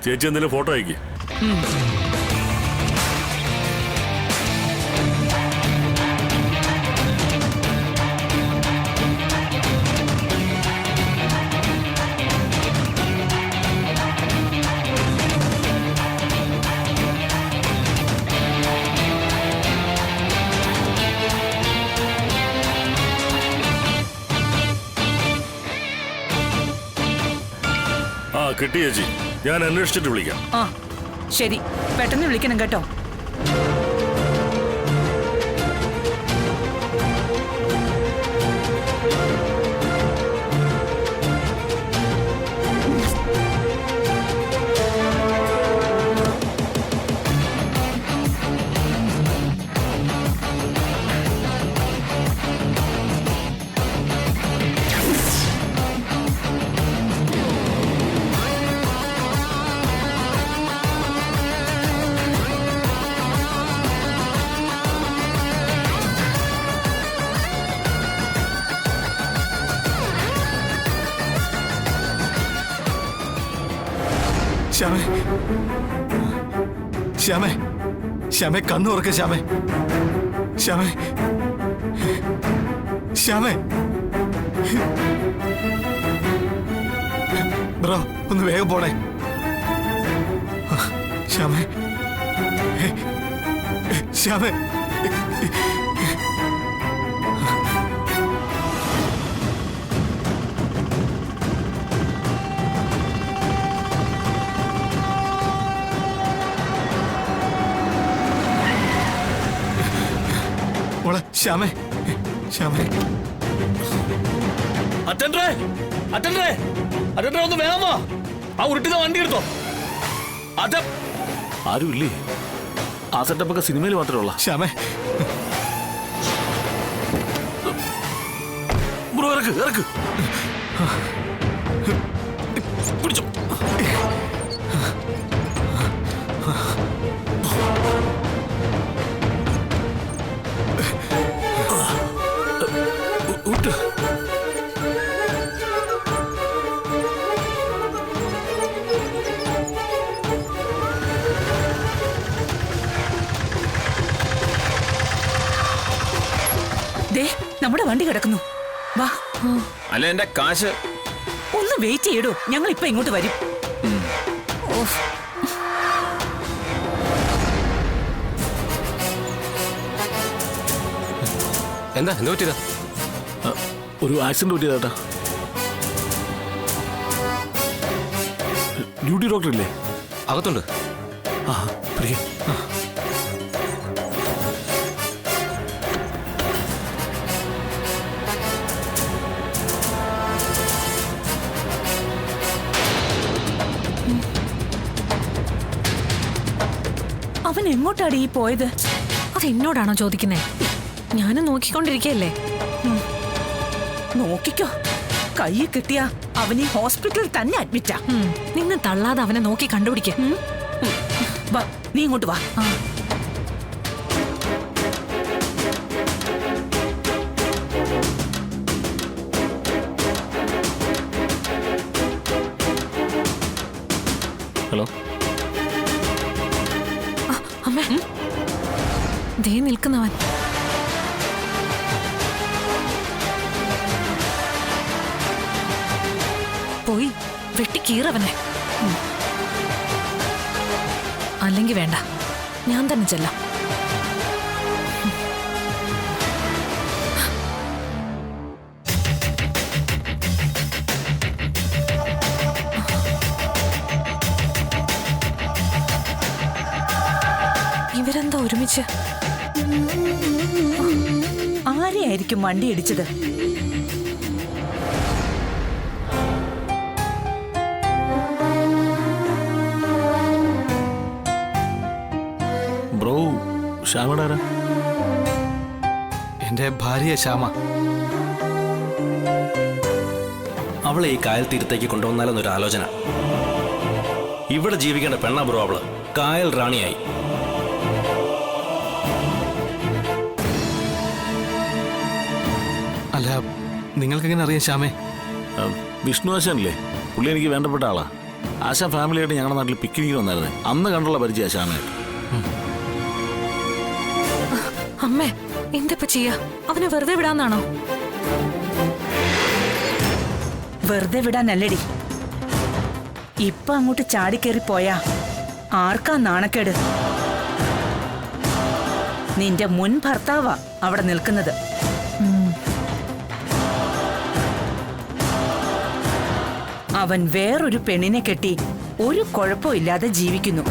ചേച്ചി എന്തെങ്കിലും ഫോട്ടോ അയക്കി. ആ കിട്ടി ചേച്ചി, ഞാൻ അന്വേഷിച്ചിട്ട് വിളിക്കാം. ആ ശരി, പെട്ടെന്ന് വിളിക്കണം കേട്ടോ. ശ്യാമേ, ശ്യാമേ, ശ്യാമേ, കണ്ണു തുറക്ക ശ്യാമേ, ശ്യാമേ, ശ്യാമേ. ബ്രോ ഒന്ന് വേഗം പോണേ. ശ്യാമേ, ശ്യാമേ. ശ്യാമേ, ശ്യാമേ. അറ്റൻഡറെ, അറ്റൻഡറെ, അറ്റൻഡറെ ഒന്ന് വേഗമോ ആ ഉരുട്ടിന്ന വണ്ടി എടുത്തോ. ആരുമില്ലേ? ആ സെറ്റപ്പൊക്കെ സിനിമയിൽ മാത്രമേ ഉള്ള. ശ്യാമേ, ബ്രോ ഇറക്ക്, ഇറക്ക്. പിടിച്ചോ. നമ്മുടെ വണ്ടി കിടക്കുന്നു. വാ. അല്ല എന്റെ കാശ് ഒന്ന് വെയിറ്റ് ചെയ്യടോ, ഞങ്ങൾ ഇപ്പൊ ഇങ്ങോട്ട് വരും. എന്താ എന്താ പറ്റിയതാ? ഒരു ആക്സിഡന്റ് പറ്റിയതാ. ഡ്യൂട്ടി ഡോക്ടർ ഇല്ലേ? അകത്തുണ്ട്. ആ പ്രിയ, അവൻ എങ്ങോട്ടാണ് ഈ പോയത്? അതെന്നോടാണോ ചോദിക്കുന്നേ? ഞാനും നോക്കിക്കൊണ്ടിരിക്കല്ലേ. നോക്കിക്കോ, കൈ കിട്ടിയ അവനെ ഹോസ്പിറ്റലിൽ തന്നെ അഡ്മിറ്റാ. നിന്ന് തള്ളാതെ അവനെ നോക്കി കണ്ടുപിടിക്ക. നീ ഇങ്ങോട്ട് വാ. ഹലോ അമ്മേ, ദേ നിൽക്കുന്നവൻ. പോയി വെട്ടിക്കീറവനെ. അല്ലെങ്കിൽ വേണ്ട, ഞാൻ തന്നെ ചെല്ലാം. ഇവരെന്താ ഒരുമിച്ച്? ആരെയായിരിക്കും വണ്ടി ഇടിച്ചത്? ബ്രോ, ശ്യാമടാരാ? എന്റെ ഭാര്യ ശ്യാമ. അവളെ ഈ കായൽ തീരത്തേക്ക് കൊണ്ടുവന്നാലെന്നൊരു ആലോചന. ഇവിടെ ജീവിക്കേണ്ട പെണ്ണ ബ്രോ അവള്. കായൽ റാണിയായി. അല്ല, നിങ്ങൾക്കെങ്ങനെ അറിയാം ശ്യാമേ? വിഷ്ണു ആശാനല്ലേ? പുള്ളി എനിക്ക് വേണ്ടപ്പെട്ട ആളാ. ആശാ ഫാമിലിയായിട്ട് ഞങ്ങളുടെ നാട്ടിൽ പിക്നിക്കിന് വന്നായിരുന്നേ. അന്ന് കണ്ടുള്ള പരിചയം ആശാനായിട്ട്. അമ്മേ എന്തപ്പ ചെയ്യാ? അവനെ വെറുതെ വിടാന്നാണോ? വെറുതെ വിടാനല്ലടി. ഇപ്പൊ അങ്ങോട്ട് ചാടിക്കേറി പോയാ ആർക്കാ നാണക്കേട്? നിന്റെ മുൻ ഭർത്താവാ അവിടെ നിൽക്കുന്നത്. അവൻ വേറൊരു പെണ്ണിനെ കെട്ടി ഒരു കുഴപ്പമില്ലാതെ ജീവിക്കുന്നു.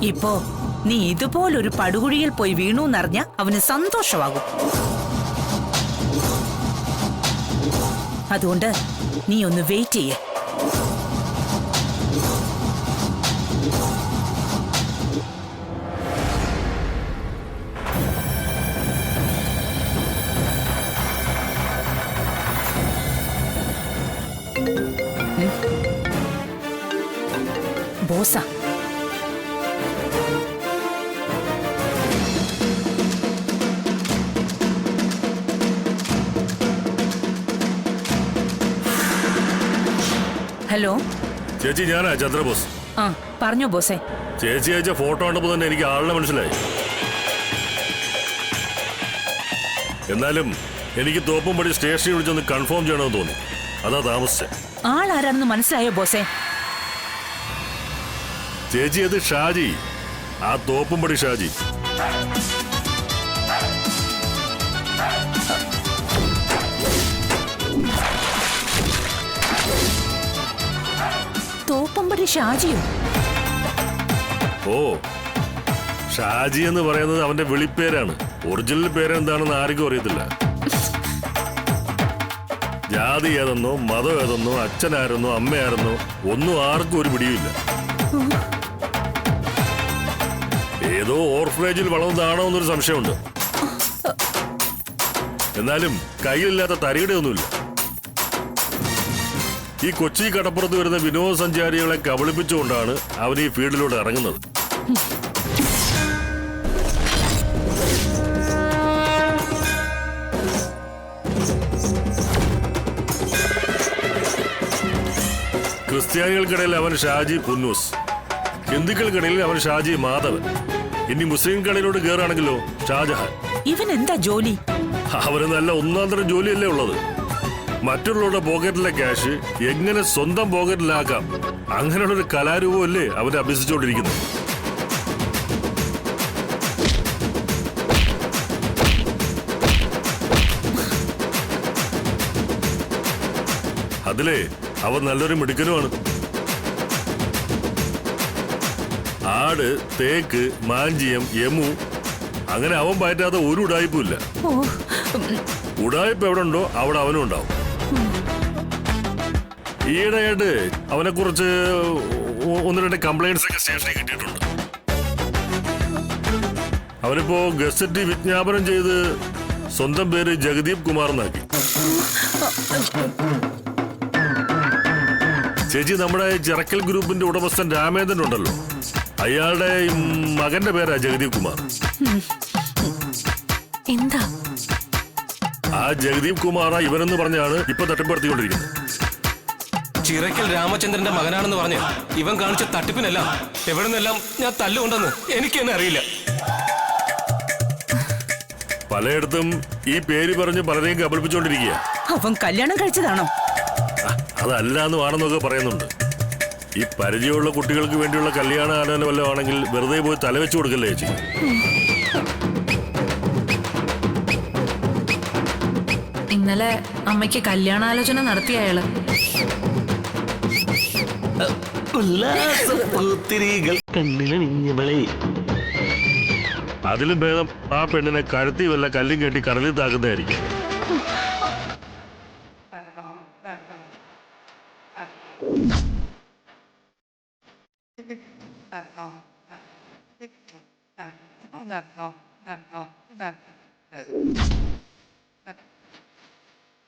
ഇപ്പോ നീ ഇതുപോലൊരു പടുകുഴിയിൽ പോയി വീണു എന്നറിഞ്ഞ അവന് സന്തോഷമാകും. അതുകൊണ്ട് നീ ഒന്ന് വെയിറ്റ് ചെയ്യേ. ബോസാ, ഹലോ ചേച്ചി, ഞാനാ ചന്ദ്രബോസ്. ആ പറഞ്ഞോ ബോസേ. ചേച്ചി അയച്ച ഫോട്ടോ കണ്ടപ്പോൾ തന്നെ എനിക്ക് ആളിനെ മനസ്സിലായി. എന്നാലും എനിക്ക് തോപ്പുംപടി സ്റ്റേഷനിൽ വിളിച്ചൊന്ന് കൺഫേം ചെയ്യണമെന്ന് തോന്നി. അതാ താമസിച്ചത്. ആളാരാണെന്ന് മനസ്സിലായോ ബോസേ? ചേച്ചി, അത് ഷാജി, ആ തോപ്പുംപടി ഷാജി. തോപ്പമ്പടി ഷാജിയോ? ഓ, ഷാജി എന്ന് പറയുന്നത് അവന്റെ വിളിപ്പേരാണ്. ഒറിജിനൽ പേരെന്താണെന്ന് ആർക്കും അറിയത്തില്ല. ജാതി ഏതെന്നോ മതം ഏതെന്നോ അച്ഛനായിരുന്നോ അമ്മയായിരുന്നോ ഒന്നും ആർക്കും ഒരു പിടിയുമില്ല. ഏതോ ഓർഫനേജിൽ വളർന്നതാണോ എന്നൊരു സംശയമുണ്ട്. എന്നാലും കയ്യിലില്ലാത്ത തരികിടെ ഒന്നുമില്ല. ഈ കൊച്ചി കടപ്പുറത്ത് വരുന്ന വിനോദസഞ്ചാരികളെ കബളിപ്പിച്ചുകൊണ്ടാണ് അവൻ ഈ ഫീൽഡിലൂടെ ഇറങ്ങുന്നത്. ക്രിസ്ത്യാനികൾക്കിടയിൽ അവൻ ഷാജി പുന്നൂസ്, ഹിന്ദുക്കൾക്കിടയിൽ അവൻ ഷാജി മാധവൻ, ഇനി മുസ്ലിം കടയിലോട്ട് കയറുകയാണെങ്കിലോ ഷാജഹാൻ. ഇവൻ എന്താ ജോലി? അവന് നല്ല ഒന്നാന്തരം ജോലിയല്ലേ ഉള്ളത്. മറ്റുള്ളവരുടെ പോക്കറ്റിലെ ക്യാഷ് എങ്ങനെ സ്വന്തം പോക്കറ്റിലാക്കാം, അങ്ങനെയുള്ളൊരു കലാരൂപമല്ലേ അവനെ അഭ്യസിച്ചുകൊണ്ടിരിക്കുന്നത്. അതിലേ അവൻ നല്ലൊരു മിടുക്കനുമാണ്. ആട്, തേക്ക്, മാഞ്ചിയം, യമു, അങ്ങനെ അവൻ പറ്റാത്ത ഒരു ഉടായ്പുമില്ല. ഉടായ്പ എവിടെ ഉണ്ടോ അവിടെ അവനും ഉണ്ടാവും. ഈയിടെയായിട്ട് അവനെ കുറിച്ച് ഒന്ന് രണ്ട് കംപ്ലൈന്റ്സ് ഒക്കെ സ്റ്റേഷനിൽ കിട്ടിയിട്ടുണ്ട്. അവനിപ്പോ ഗസറ്റ് വിജ്ഞാപനം ചെയ്ത് സ്വന്തം പേര് ജഗദീപ് കുമാർ എന്നാക്കി. ചേച്ചി, നമ്മുടെ ചിറക്കൽ ഗ്രൂപ്പിന്റെ ഉടമസ്ഥൻ രാമേന്ദ്രൻ ഉണ്ടല്ലോ, അയാളുടെ മകന്റെ പേരാ ജഗദീപ് കുമാർ. എന്താ? ആ ജഗദീപ് കുമാറാ ഇവനെന്ന് പറഞ്ഞാണ് ഇപ്പൊ തട്ടിപ്പെടുത്തിക്കൊണ്ടിരിക്കുന്നത്. ചിറക്കൽ രാമചന്ദ്രന്റെ മകനാണെന്ന് പറഞ്ഞ് ഇവൻ കാണിച്ച തട്ടിപ്പിനെല്ലാം എവിടെ നിന്നെല്ലാം ഞാൻ തല്ലുകൊണ്ടെന്ന് എനിക്ക് തന്നെ അറിയില്ല. പലയിടത്തും ഈ പേര് പറഞ്ഞ് പലരെയും കബളിപ്പിച്ചുകൊണ്ടിരിക്കുക. അവൻ കല്യാണം കഴിച്ചതാണോ? അതല്ലാന്ന് ആണെന്നൊക്കെ പറയുന്നുണ്ട്. ഈ പരിചയമുള്ള കുട്ടികൾക്ക് വേണ്ടിയുള്ള കല്യാണ ആലോചന വല്ലതും ആണെങ്കിൽ വെറുതെ പോയി തലവെച്ചു കൊടുക്കല്ലേ ചേച്ചി. ഇന്നലെ അമ്മയ്ക്ക് കല്യാണാലോചന നടത്തിയ അയാള്. അതിലും ഭേദം ആ പെണ്ണിനെ കഴുത്തി വല്ല കല്ലും കെട്ടി കടലിൽ താക്കുന്നതായിരിക്കും.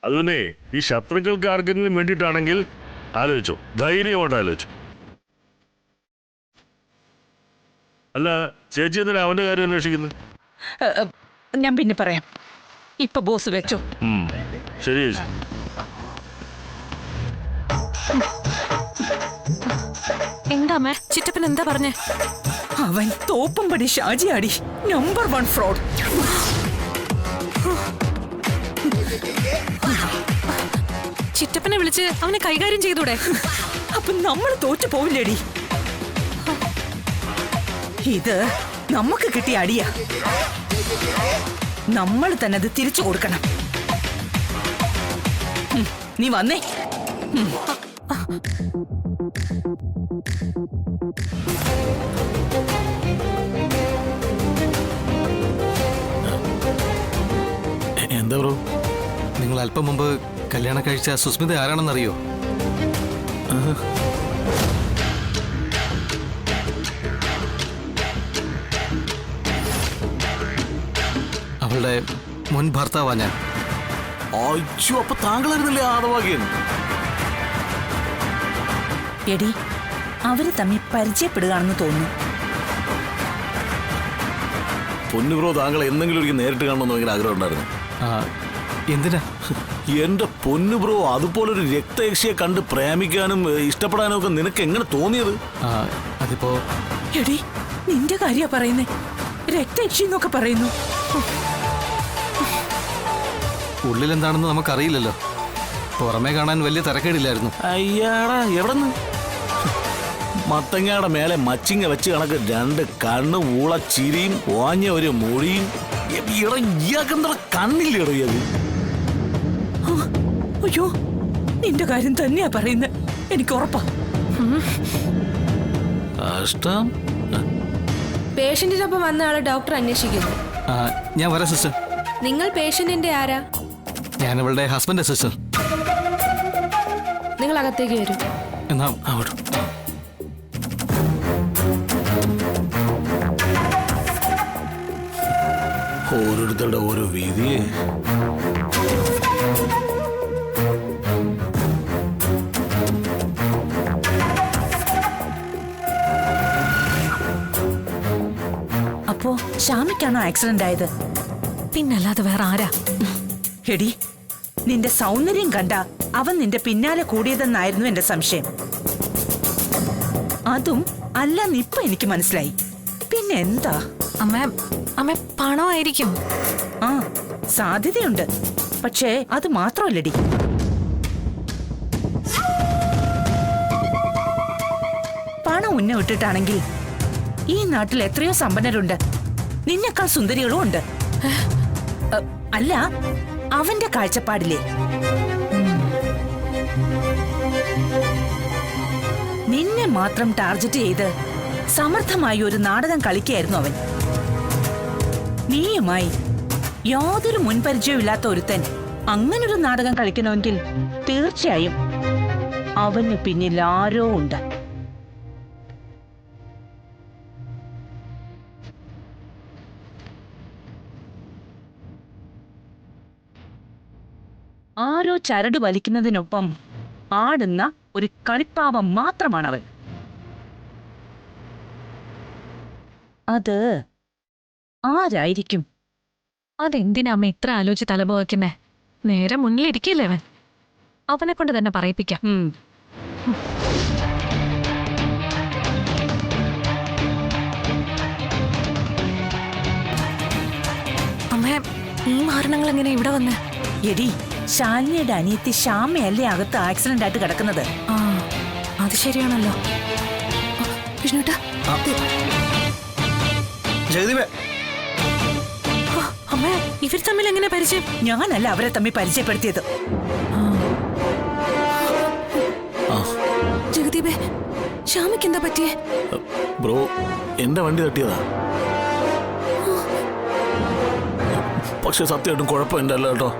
അതുതന്നെ ഈ ശത്രുക്കൾക്ക് ആർക്കെങ്കിലും വേണ്ടിയിട്ടാണെങ്കിൽ ആലോചിച്ചോ, ധൈര്യമായിട്ട് ആലോചിച്ചു. അല്ല ചേച്ചി എന്തിനാ അവന്റെ കാര്യം അന്വേഷിക്കുന്നത്? ഞാൻ പിന്നെ പറയാം. ഇപ്പൊ ബോസ് വെച്ചോ. ശരി ചേച്ചി. എന്താ അമ്മേ, ചിറ്റപ്പൻ എന്താ പറഞ്ഞേ? അവൻ തോപ്പും പടി ഷാജിയാടി, നമ്പർ 1 ഫ്രോഡ്. ചിറ്റപ്പനെ വിളിച്ച് അവനെ കൈകാര്യം ചെയ്തൂടെ? അപ്പൊ നമ്മൾ തോറ്റു പോവില്ലേടി? ഇത് നമുക്ക് കിട്ടിയ അടിയാ. നമ്മൾ തന്നെ അത് തിരിച്ചു കൊടുക്കണം. നീ വന്നേ. എന്താ ബ്രോ, നിങ്ങൾ അല്പം മുമ്പ് കല്യാണം കഴിച്ച സുസ്മിത ആരാണെന്നറിയോ? അവളുടെ മുൻ ഭർത്താവാ ഞാൻ. അയ്യോ, അപ്പൊ താങ്കളായിരുന്നല്ലേ ആദവാഗ്യൻ? എടി, അവര് തമ്മിൽ പരിചയപ്പെടുകയാണെന്ന് തോന്നുന്നു. പൊന്നു ബ്രോ, താങ്കൾ എന്തെങ്കിലും ഒരിക്കൽ നേരിട്ട് കാണണമെന്ന് ഭയങ്കര ആഗ്രഹം ഉണ്ടായിരുന്നു. എന്തിനാ? എന്റെ പൊന്നു ബ്രോ, അതുപോലൊരു രക്തയക്ഷിയെ കണ്ട് പ്രേമിക്കാനും ഇഷ്ടപ്പെടാനും ഒക്കെ നിനക്ക് എങ്ങനെ തോന്നിയത്? അതിപ്പോ എടി, നിന്റെ കാര്യ പറയുന്നേ. രക്തയക്ഷി എന്നൊക്കെ പറയുന്നു. ഉള്ളിലെന്താണെന്ന് നമുക്കറിയില്ലല്ലോ. പുറമേ കാണാൻ വലിയ തിരക്കേടില്ലായിരുന്നു. അയ്യാടാ, എവിടെന്ന്? മത്തങ്ങയുടെ മേലെ മച്ചിങ്ങ വെച്ച് കണക്ക് 2 കണ്ണ്, ഊള ചിരിയും ഓഞ്ഞ ഒരു മൊഴിയും. ഇയാൾക്കെന്താ കണ്ണില്ലേടോ അത്? അയ്യോ, നിന്റെ കാര്യം തന്നെയാ പറയുന്നത്. എനിക്ക് ഉറപ്പാ. കഷ്ടം. പേഷ്യന്റിനൊപ്പം വന്ന ആളെ ഡോക്ടർ അന്വേഷിക്കുന്നു. ഞാൻ വരാം സിസ്റ്റർ. നിങ്ങൾ പേഷ്യന്റിന്റെ ആരാ? ഞാൻ ഇവളുടെ ഹസ്ബൻഡ് സിസ്റ്റർ. നിങ്ങൾ അകത്തേക്ക് വരൂ. എന്നാ അവിടെ ഓരോരുത്തരുടെ ഓരോ വീതിയെ. അപ്പോ ശ്യാമിക്കാണോ ആക്സിഡന്റ് ആയത്? പിന്നല്ലാതെ വേറെ ആരാ? എടി, നിന്റെ സൗന്ദര്യം കണ്ട അവൻ നിന്റെ പിന്നാലെ കൂടിയതെന്നായിരുന്നു എന്റെ സംശയം. അതും അല്ലെന്ന് ഇപ്പൊ എനിക്ക് മനസ്സിലായി. പിന്നെ എന്താ? അമ്മ പണമായിരിക്കും. ആ, സാധ്യതയുണ്ട്. പക്ഷേ അത് മാത്രമല്ലടി. പണം ഉന്ന വിട്ടിട്ടാണെങ്കിൽ ഈ നാട്ടിൽ എത്രയോ സമ്പന്നരുണ്ട്. നിന്നെക്കാൾ സുന്ദരികളും ഉണ്ട്. അല്ല, അവന്റെ കാഴ്ചപ്പാടില്ലേ? നിന്നെ മാത്രം ടാർഗറ്റ് ചെയ്ത് സമർത്ഥമായി ഒരു നാടകം കളിക്കുകയായിരുന്നു അവൻ. നീയുമായി യാതൊരു മുൻപരിചയമില്ലാത്ത ഒരുത്തൻ അങ്ങനൊരു നാടകം കളിക്കണമെങ്കിൽ തീർച്ചയായും അവന് പിന്നിൽ ആരോ ഉണ്ട്. ആരോ ചരട് വലിക്കുന്നതിനൊപ്പം ആടുന്ന ഒരു കളിപ്പാവം മാത്രമാണവൻ. അത് ആരായിരിക്കും? അതെന്തിനാ അമ്മ ഇത്ര ആലോചിച്ച് തലപോവയ്ക്കുന്നേ? നേരെ മുന്നിലിരിക്കില്ലേ അവൻ. അവനെ കൊണ്ട് തന്നെ പറയിപ്പിക്കാം. അമ്മേ, ഈ മാരണങ്ങൾ എങ്ങനെ ഇവിടെ വന്ന്? എടി, ശാലിനിയുടെ അനിയത്തി ശ്യാമയല്ലേ അകത്ത് ആക്സിഡന്റ് ആയിട്ട് കിടക്കുന്നത്? ആ, അത് ശരിയാണല്ലോ. വിഷ്ണുട്ടാ, ജയദീപേ, അമ്മേ, ഇവർ തമ്മിൽ എങ്ങനെ പരിചയം? ഞാനല്ല അവരെ തമ്മിൽ പരിചയപ്പെടുത്തിയത്. ജഗദീപേ, ശ്യാമയ്ക്ക് എന്താ പറ്റിയേ? ബ്രോ, എന്റെ വണ്ടി തട്ടിയതാ. പക്ഷെ സത്യമായിട്ടും കുഴപ്പമില്ലല്ലോ കേട്ടോ.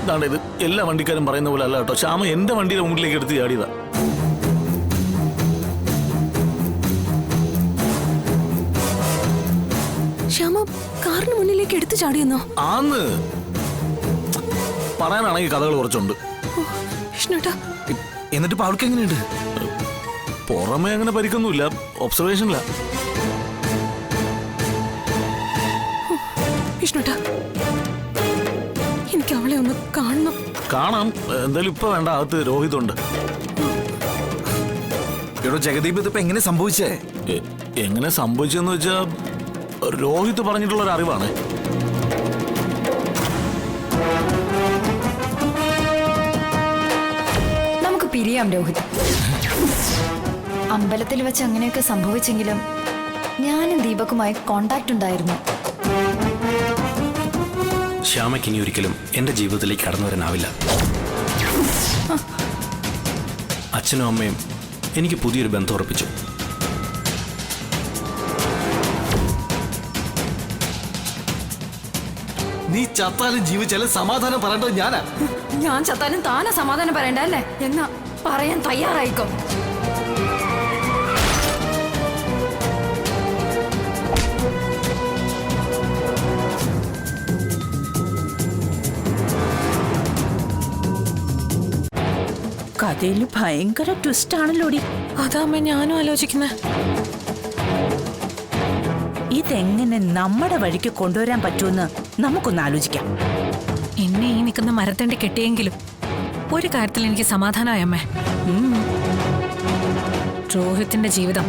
ഇതാണ് ഇത്, എല്ലാ വണ്ടിക്കാരും പറയുന്ന പോലെ അല്ല കേട്ടോ. ശ്യാമ എന്റെ വണ്ടിയുടെ മുമ്പിലേക്ക് എടുത്ത് ചാടിയതാ. ശ്യാമ കാറിന് മുന്നിലേക്ക് എടുത്തു ചാടിയെന്നോ? ആന്ന് പറയാനാണെങ്കിൽ കഥകൾ കുറച്ചുണ്ട്. വിഷ്ണുട്ടാ, എന്നിട്ട് ഇപ്പൊ അവൾക്ക് എങ്ങനെയുണ്ട്? പുറമേ അങ്ങനെ പരിക്കൊന്നുമില്ല, ഒബ്സർവേഷനില്ല. വിഷ്ണുട്ടാ, എനിക്ക് അവളെ ഒന്ന് കാണണം. കാണാം, എന്തായാലും ഇപ്പൊ വേണ്ട, അകത്ത് രോഹിതുണ്ട്. എടോ ജഗദീപ്, ഇതിപ്പോ എങ്ങനെ സംഭവിച്ചേ? എങ്ങനെ സംഭവിച്ചെന്ന് വെച്ചാ രോഹിത് പറഞ്ഞിട്ടുള്ള ഒരു അറിവാണ്. നമുക്ക് പിരിയാം രോഹിത്. അമ്പലത്തിൽ വെച്ച് അങ്ങനെയൊക്കെ സംഭവിച്ചെങ്കിലും ഞാനും ദീപക്കുമായി കോണ്ടാക്ട് ഉണ്ടായിരുന്നു. ശ്യാമയ്ക്ക് ഇനി ഒരിക്കലും എന്റെ ജീവിതത്തിലേക്ക് കടന്നു വരാനാവില്ല. അച്ഛനും അമ്മയും എനിക്ക് പുതിയൊരു ബന്ധം ഉറപ്പിച്ചു. നീ ചത്താലും ജീവിച്ചാലും സമാധാനം പറയേണ്ടത് ഞാനാ. ഞാൻ ചത്താലും താനാ സമാധാനം പറയണ്ട അല്ലേ? എന്നാ പറയാൻ തയ്യാറായിക്കോ. കഥയില് ഭയങ്കര ട്വിസ്റ്റ് ആണല്ലോടി. അതാമ്മ ഞാനും ആലോചിക്കുന്നേ. ഇതെങ്ങനെ നമ്മുടെ വഴിക്ക് കൊണ്ടുവരാൻ പറ്റുമെന്ന് നമുക്കൊന്ന് ആലോചിക്കാം. എന്നെ ഈ നിൽക്കുന്ന മരത്തണ്ടി കെട്ടിയെങ്കിലും ഒരു കാര്യത്തിൽ എനിക്ക് സമാധാനമായമ്മേ. രോഹിത്തിന്റെ ജീവിതം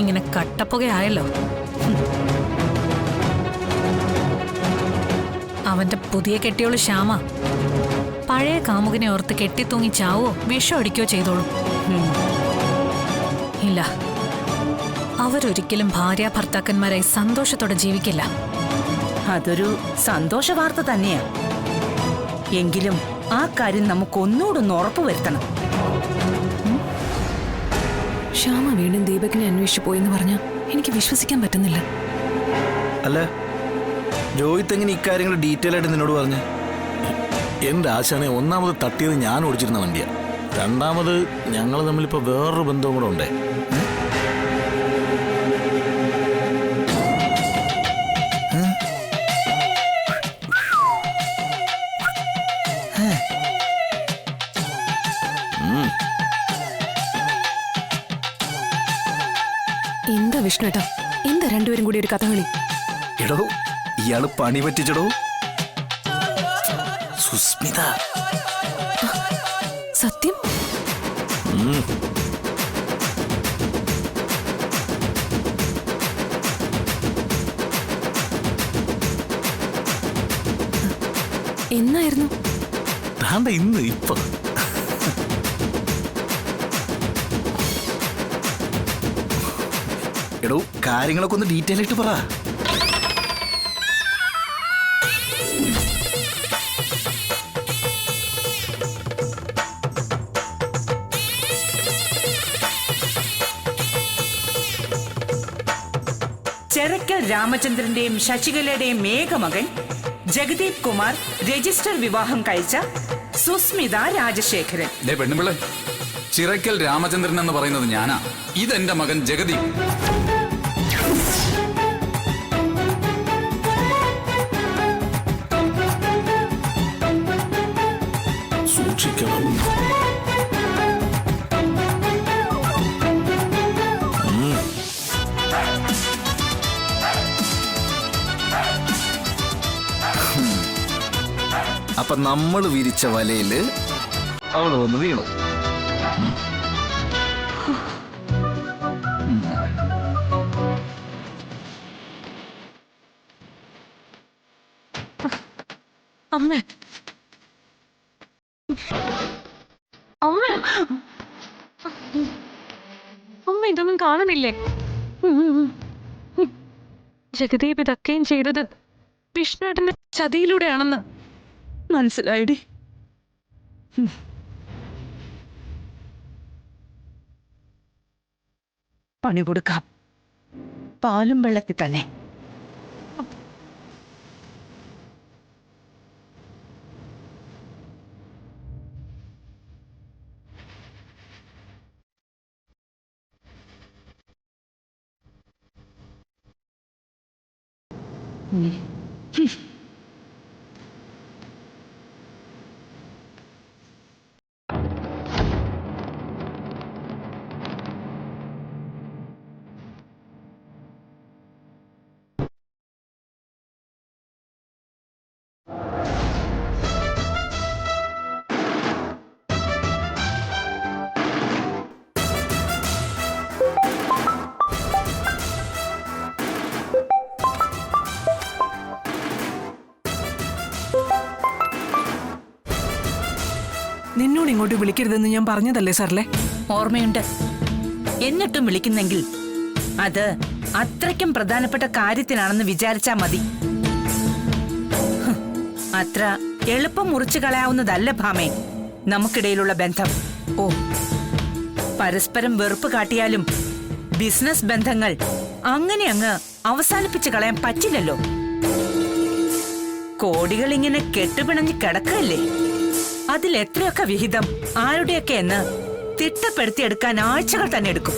ഇങ്ങനെ കട്ടപ്പുകയായല്ലോ. അവന്റെ പുതിയ കെട്ടിയോള് ശ്യാമ പഴയ കാമുകനെ ഓർത്ത് കെട്ടിത്തൂങ്ങി ചാവോ വിഷം അടിക്കോ ചെയ്തോളും. ഇല്ല, അവരൊരിക്കലും ഭാര്യ ഭർത്താക്കന്മാരായി സന്തോഷത്തോടെ ജീവിക്കില്ല. അതൊരു സന്തോഷ വാർത്ത തന്നെയാ. എങ്കിലും ആ കാര്യം നമുക്കൊന്നുകൂടൊന്ന് ഉറപ്പുവരുത്തണം. ശ്യാമ വീണ്ടും ദീപകിനെ അന്വേഷിച്ചു പോയെന്ന് പറഞ്ഞ എനിക്ക് വിശ്വസിക്കാൻ പറ്റുന്നില്ല. അല്ല, രോഹിത് എങ്ങനെ ഇക്കാര്യങ്ങൾ ഡീറ്റെയിൽ ആയിട്ട് നിന്നോട് പറഞ്ഞു? എന്റെ ആശാനെ ഒന്നാമത് തട്ടിയത് ഞാൻ ഓടിച്ചിരുന്ന വണ്ടിയാ. രണ്ടാമത് ഞങ്ങൾ തമ്മിലിപ്പോ വേറൊരു ബന്ധവും കൂടെ ഉണ്ടേ. എന്താ വിഷ്ണുട്ടാ, എന്താ രണ്ടുപേരും കൂടി ഒരു കഥകളി? എടോ, ഇയാള് പണി പറ്റിച്ചടോ. സുസ്മിത സത്യം? എന്നായിരുന്നു? താണ്ട ഇന്ന് ഇപ്പൊ. എടോ, കാര്യങ്ങളൊക്കെ ഒന്ന് ഡീറ്റെയിൽ ആയിട്ട് പറ. ചെറക്കൽ രാമചന്ദ്രന്റെയും ശശികലയുടെയും മേഘമകൻ ജഗദീപ് കുമാർ രജിസ്റ്റർ വിവാഹം കഴിച്ച സുസ്മിത രാജശേഖരൻ. പെണ്ണുപിള്ളേ, ചിറക്കൽ രാമചന്ദ്രൻ എന്ന് പറയുന്നത് ഞാനാ. ഇതെന്റെ മകൻ ജഗദീപ്. സൂക്ഷിക്കണം. അപ്പൊ നമ്മൾ വിരിച്ച വലയില് അവള് വന്ന് വീണു. അമ്മ അമ്മ അമ്മ ഇതൊന്നും കാണുന്നില്ലേ? ജഗദീപ് ഇതൊക്കെയും ചെയ്തത് വിഷ്ണുവേട്ടന്റെ ചതിയിലൂടെയാണെന്ന് മനസ്സിലായിടി. പണി കൊടുക്കാം, പാലും വെള്ളത്തിൽ തന്നെ. നിന്നോട് ഇങ്ങോട്ട് വിളിക്കരുതെന്ന് ഞാൻ പറഞ്ഞതല്ലേ സാറിലെ? ഓർമ്മയുണ്ട്. എന്നിട്ടും വിളിക്കുന്നെങ്കിൽ അത് അത്രയ്ക്കും പ്രധാനപ്പെട്ട കാര്യത്തിനാണെന്ന് വിചാരിച്ചാ മതി. അത്ര എളുപ്പം മുറിച്ചു കളയാവുന്നതല്ല ഭാമേ നമുക്കിടയിലുള്ള ബന്ധം. ഓ, പരസ്പരം വെറുപ്പ് കാട്ടിയാലും ബിസിനസ് ബന്ധങ്ങൾ അങ്ങനെ അങ്ങ് അവസാനിപ്പിച്ചു കളയാൻ പറ്റില്ലല്ലോ. കോടികൾ ഇങ്ങനെ കെട്ടുപിണഞ്ഞ് കിടക്കല്ലേ. അതിൽ എത്രയൊക്കെ വിഹിതം ആരുടെയൊക്കെ എന്ന് തിട്ടപ്പെടുത്തിയെടുക്കാൻ ആഴ്ചകൾ തന്നെ എടുക്കും.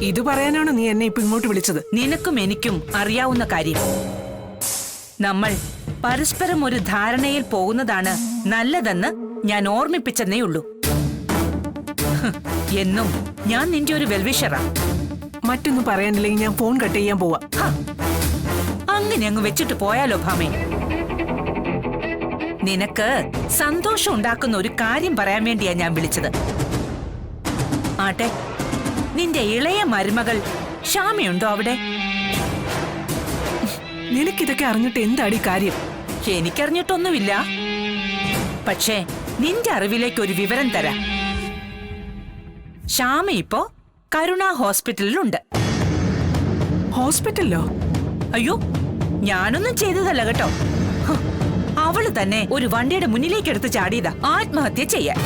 ഇത് പറയാനാണോ നീ എന്നെ ഇപ്പൊ ഇങ്ങോട്ട് വിളിച്ചത്? നിനക്കും എനിക്കും അറിയാവുന്ന കാര്യം. നമ്മൾ പരസ്പരം ഒരു ധാരണയിൽ പോകുന്നതാണ് നല്ലതെന്ന് ഞാൻ ഓർമ്മിപ്പിച്ചെന്നേ ഉള്ളൂ. എന്നും ഞാൻ നിന്റെ ഒരു വെൽവിഷറാ. മറ്റൊന്നും പറയാനില്ലെങ്കിൽ ഞാൻ ഫോൺ കട്ട് ചെയ്യാൻ പോവാ. അങ്ങനെ അങ്ങ് വെച്ചിട്ട് പോയാലോ ഭാമേ? നിനക്ക് സന്തോഷം ഉണ്ടാക്കുന്ന ഒരു കാര്യം പറയാൻ വേണ്ടിയാ ഞാൻ വിളിച്ചത്. ആട്ടെ, നിന്റെ ഇളയ മരുമകൾ ഷാമയുണ്ടോ അവിടെ? നിനക്കിതൊക്കെ അറിഞ്ഞിട്ട് എന്താടി കാര്യം? എനിക്കറിഞ്ഞിട്ടൊന്നുമില്ല. പക്ഷേ നിന്റെ അറിവിലേക്ക് ഒരു വിവരം തരാം. ഷാമ ഇപ്പോ കരുണ ഹോസ്പിറ്റലിലുണ്ട്. ഹോസ്പിറ്റലിലോ? അയ്യോ, ഞാനൊന്നും ചെയ്തതല്ല കേട്ടോ. അവള് തന്നെ ഒരു വണ്ടിയുടെ മുന്നിലേക്ക് എടുത്ത് ചാടിയതാ ആത്മഹത്യ ചെയ്യാൻ.